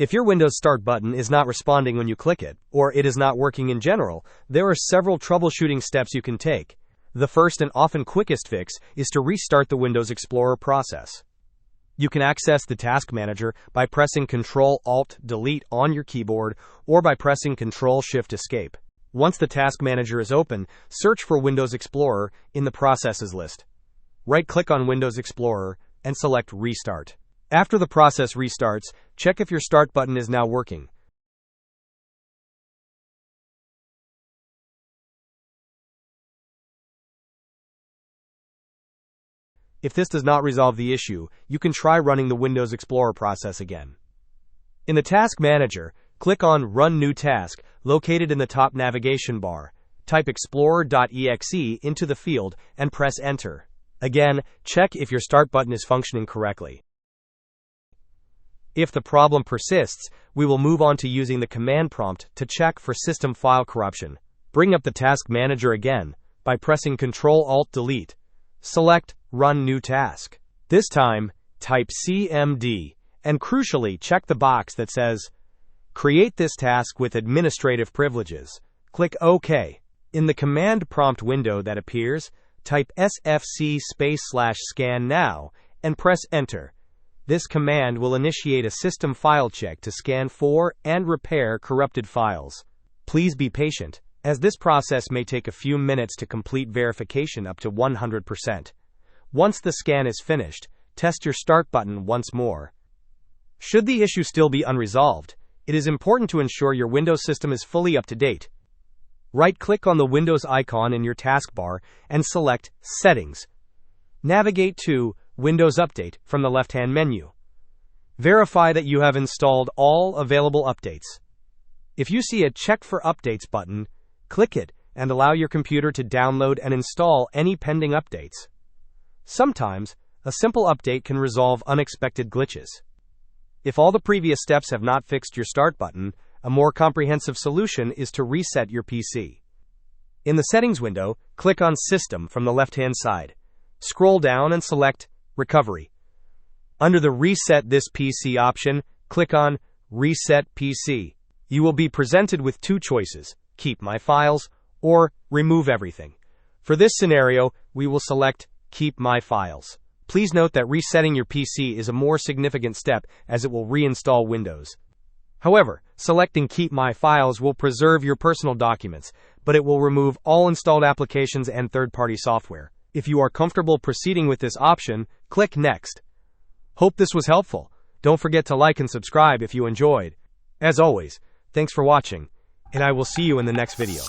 If your Windows Start button is not responding when you click it, or it is not working in general, there are several troubleshooting steps you can take. The first and often quickest fix is to restart the Windows Explorer process. You can access the Task Manager by pressing Ctrl-Alt-Delete on your keyboard or by pressing Ctrl-Shift-Escape. Once the Task Manager is open, search for Windows Explorer in the Processes list. Right-click on Windows Explorer and select Restart. After the process restarts, check if your Start button is now working. If this does not resolve the issue, you can try running the Windows Explorer process again. In the Task Manager, click on Run New Task, located in the top navigation bar. Type explorer.exe into the field and press Enter. Again, check if your Start button is functioning correctly. If the problem persists, we will move on to using the command prompt to check for system file corruption. Bring up the Task Manager again by pressing Ctrl-Alt-Delete. Select Run New Task. This time, type CMD, and crucially check the box that says, Create this task with administrative privileges. Click OK. In the command prompt window that appears, type sfc/scannow and press Enter. This command will initiate a system file check to scan for and repair corrupted files. Please be patient, as this process may take a few minutes to complete verification up to 100%. Once the scan is finished, test your Start button once more. Should the issue still be unresolved, it is important to ensure your Windows system is fully up to date. Right-click on the Windows icon in your taskbar and select Settings. Navigate to Windows Update from the left-hand menu. Verify that you have installed all available updates. If you see a Check for Updates button, click it and allow your computer to download and install any pending updates. Sometimes, a simple update can resolve unexpected glitches. If all the previous steps have not fixed your Start button, a more comprehensive solution is to reset your PC. In the Settings window, click on System from the left-hand side. Scroll down and select Recovery. Under the Reset This PC option, click on Reset PC. You will be presented with two choices: Keep My Files or Remove Everything. For this scenario, we will select Keep My Files. Please note that resetting your PC is a more significant step as it will reinstall Windows. However, selecting Keep My Files will preserve your personal documents, but it will remove all installed applications and third-party software. If you are comfortable proceeding with this option, click Next. Hope this was helpful. Don't forget to like and subscribe if you enjoyed. As always, thanks for watching, and I will see you in the next video.